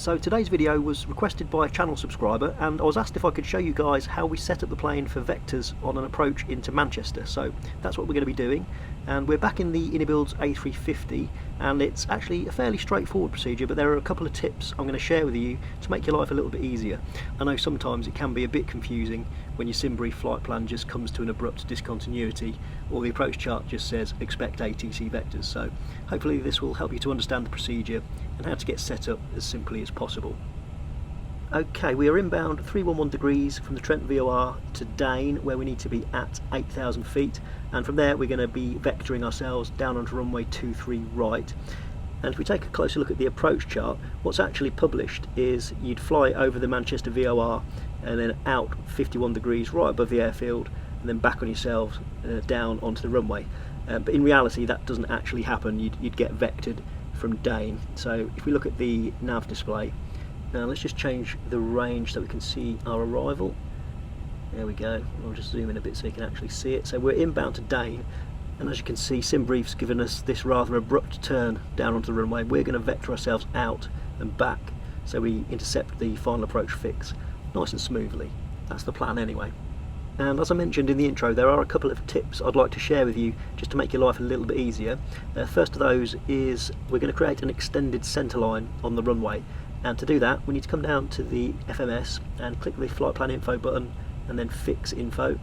So today's video was requested by a channel subscriber, and I was asked if I could show you guys how we set up the plane for vectors on an approach into Manchester. So that's what we're going to be doing, and we're back in the INIBUILDS A350, and it's actually a fairly straightforward procedure, but there are a couple of tips I'm going to share with you to make your life a little bit easier. I know sometimes it can be a bit confusing when your sim brief flight plan just comes to an abrupt discontinuity, or the approach chart just says expect ATC vectors. So hopefully this will help you to understand the procedure and how to get set up as simply as possible. Okay, we are inbound 311 degrees from the Trent VOR to Dane, where we need to be at 8,000 feet, and from there we're going to be vectoring ourselves down onto runway 23 right. And if we take a closer look at the approach chart, what's actually published is you'd fly over the Manchester VOR and then out 51 degrees right above the airfield, and then back on yourselves down onto the runway. But in reality that doesn't actually happen. You'd get vectored from Dane. So if we look at the nav display, now let's just change the range so we can see our arrival. There we go. I'll just zoom in a bit so you can actually see it. So we're inbound to Dane, and as you can see, SimBrief's given us this rather abrupt turn down onto the runway. We're going to vector ourselves out and back so we intercept the final approach fix nice and smoothly. That's the plan anyway. And as I mentioned in the intro, there are a couple of tips I'd like to share with you just to make your life a little bit easier. First of those is we're going to create an extended centre line on the runway, and to do that we need to come down to the FMS and click the flight plan info button and then fix info,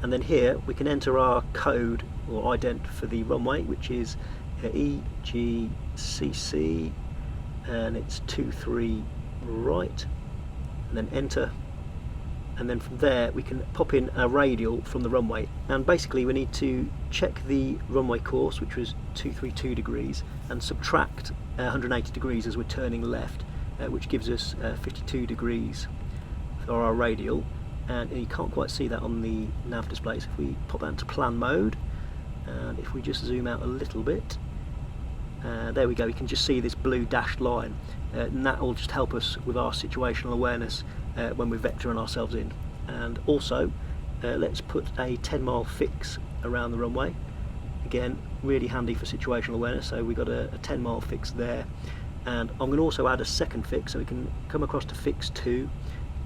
and then here we can enter our code or ident for the runway, which is EGCC, and it's 23 right, and then enter. And then from there we can pop in a radial from the runway, and basically we need to check the runway course, which was 232 degrees, and subtract 180 degrees as we're turning left, which gives us 52 degrees for our radial. And you can't quite see that on the nav display, so if we pop that into plan mode, and if we just zoom out a little bit, there we go, you can just see this blue dashed line, and that will just help us with our situational awareness when we're vectoring ourselves in. And also let's put a 10-mile fix around the runway, again really handy for situational awareness. So we've got a 10-mile fix there, and I'm going to also add a second fix so we can come across to fix 2,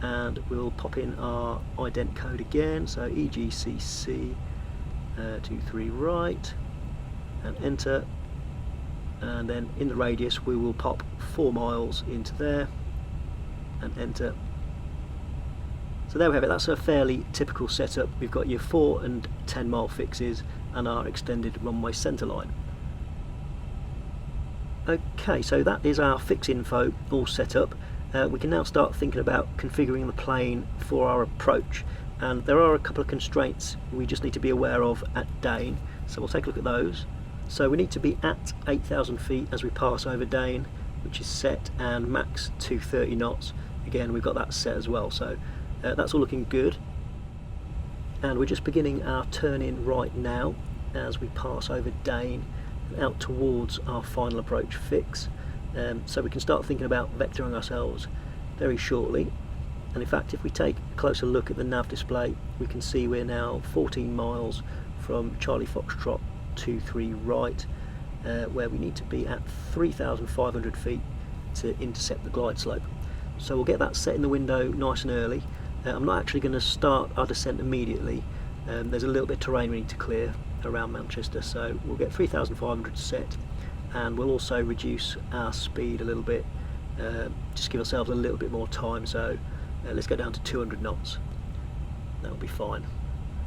and we'll pop in our ident code again, so EGCC 23 right, and enter. And then in the radius we will pop 4 miles into there and enter. So there we have it. That's a fairly typical setup. We've got your 4 and 10 mile fixes and our extended runway centre line. Okay, so that is our fix info all set up. We can now start thinking about configuring the plane for our approach, and there are a couple of constraints we just need to be aware of at Dane, so we'll take a look at those. So we need to be at 8,000 feet as we pass over Dane, which is set, and max 230 knots. Again, we've got that set as well, so that's all looking good. And we're just beginning our turn in right now as we pass over Dane and out towards our final approach fix. So we can start thinking about vectoring ourselves very shortly. And in fact, if we take a closer look at the nav display, we can see we're now 14 miles from Charlie Foxtrot 23 right, where we need to be at 3,500 feet to intercept the glide slope. So we'll get that set in the window nice and early. I'm not actually going to start our descent immediately. There's a little bit of terrain we need to clear around Manchester, so we'll get 3,500 set, and we'll also reduce our speed a little bit, just give ourselves a little bit more time. So let's go down to 200 knots. That'll be fine.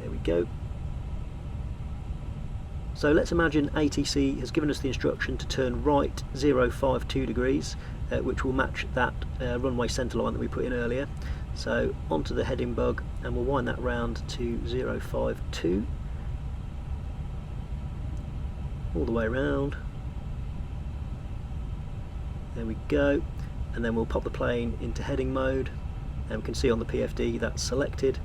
There we go. So let's imagine ATC has given us the instruction to turn right 052 degrees, which will match that runway centre line that we put in earlier. So onto the heading bug, and we'll wind that round to 052, all the way around. There we go, and then we'll pop the plane into heading mode, and we can see on the PFD that's selected.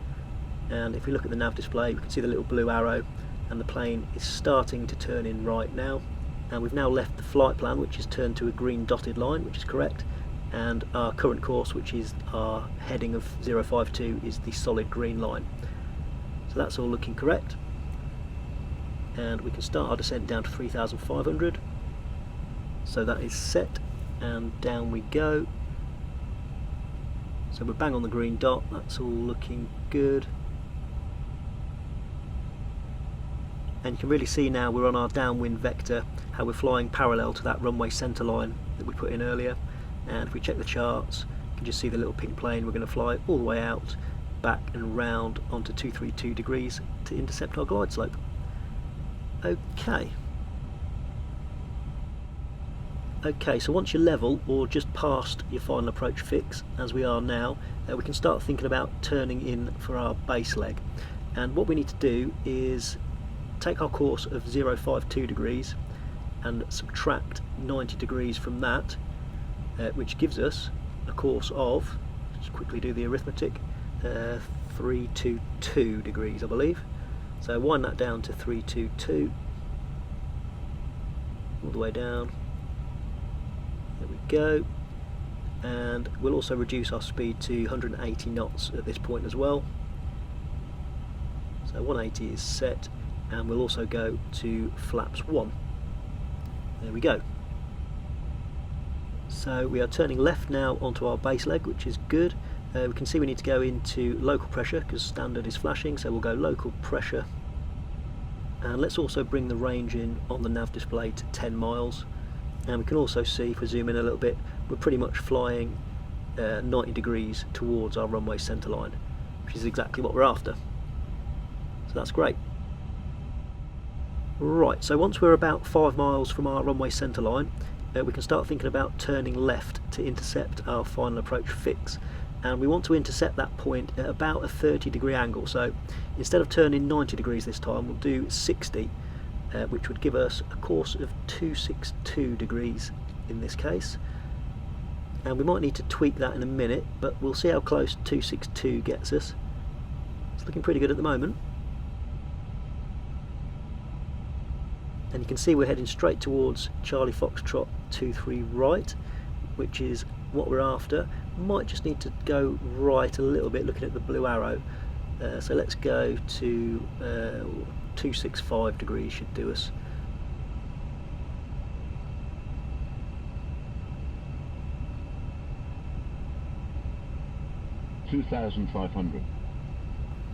And if we look at the nav display, we can see the little blue arrow, and the plane is starting to turn in right now. And we've now left the flight plan, which is turned to a green dotted line, which is correct, and our current course, which is our heading of 052, is the solid green line. So that's all looking correct, and we can start our descent down to 3,500. So that is set, and down we go. So we're bang on the green dot, that's all looking good. And you can really see now we're on our downwind vector, how we're flying parallel to that runway centre line that we put in earlier. And if we check the charts, you can just see the little pink plane. We're going to fly all the way out, back and round onto 232 degrees to intercept our glide slope. Okay, so once you're level or just past your final approach fix, as we are now, we can start thinking about turning in for our base leg. And what we need to do is take our course of 052 degrees and subtract 90 degrees from that, which gives us a course of, just quickly do the arithmetic, 322 degrees, I believe. So wind that down to 322, all the way down. There we go. And we'll also reduce our speed to 180 knots at this point as well. So 180 is set, and we'll also go to flaps 1. There we go. So we are turning left now onto our base leg, which is good. We can see we need to go into local pressure because standard is flashing, so we'll go local pressure. And let's also bring the range in on the nav display to 10 miles. And we can also see, if we zoom in a little bit, we're pretty much flying 90 degrees towards our runway centre line, which is exactly what we're after. So that's great. Right, so once we're about 5 miles from our runway centre line, we can start thinking about turning left to intercept our final approach fix. And we want to intercept that point at about a 30-degree angle. So instead of turning 90 degrees this time, we'll do 60, which would give us a course of 262 degrees in this case. And we might need to tweak that in a minute, but we'll see how close 262 gets us. It's looking pretty good at the moment. And you can see we're heading straight towards Charlie Foxtrot 23 right, which is what we're after. Might just need to go right a little bit looking at the blue arrow. So let's go to 265 degrees should do us. $2,500.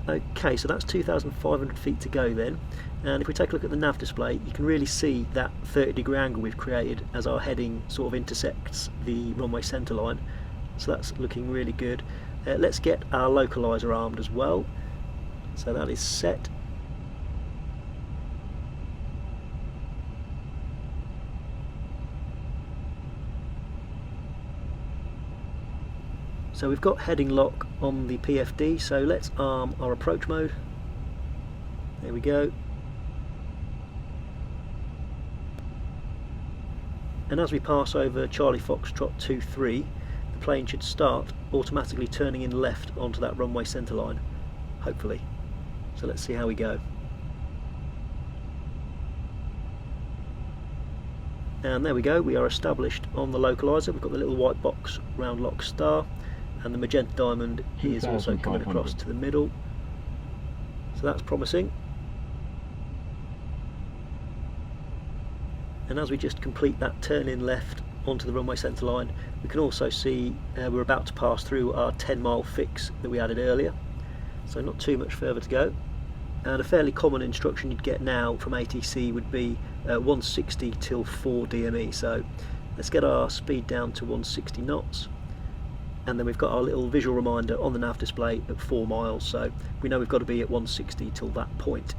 Okay, so that's 2,500 feet to go then. And if we take a look at the nav display, you can really see that 30-degree angle we've created as our heading sort of intersects the runway centre line. So that's looking really good. Let's get our localizer armed as well. So that is set. So we've got heading lock on the PFD, so let's arm our approach mode. There we go. And as we pass over Charlie Foxtrot 23, the plane should start automatically turning in left onto that runway centre line, hopefully. So let's see how we go. And there we go, we are established on the localizer. We've got the little white box round lock star, and the magenta diamond is also coming across to the middle. So that's promising. And as we just complete that turn in left onto the runway centre line, we can also see we're about to pass through our 10-mile fix that we added earlier. So not too much further to go. And a fairly common instruction you'd get now from ATC would be 160 till 4 DME. So let's get our speed down to 160 knots. And then we've got our little visual reminder on the nav display at 4 miles, so we know we've got to be at 160 till that point.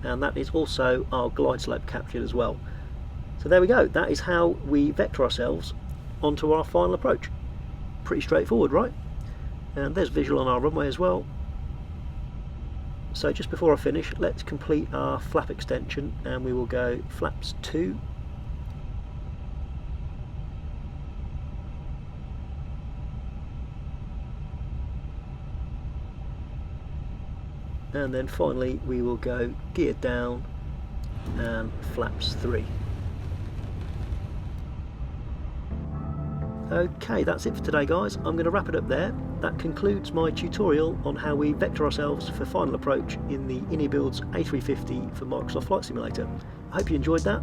And that is also our glide slope captured as well. So there we go, that is how we vector ourselves onto our final approach. Pretty straightforward, right? And there's visual on our runway as well. So just before I finish, let's complete our flap extension, and we will go flaps 2. And then finally we will go gear down and flaps 3. Okay, that's it for today guys. I'm going to wrap it up there. That concludes my tutorial on how we vector ourselves for final approach in the INIBUILDS A350 for Microsoft Flight Simulator. I hope you enjoyed that.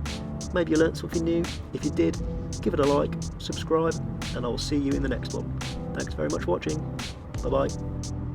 Maybe you learnt something new. If you did, give it a like, subscribe, and I will see you in the next one. Thanks very much for watching. Bye bye.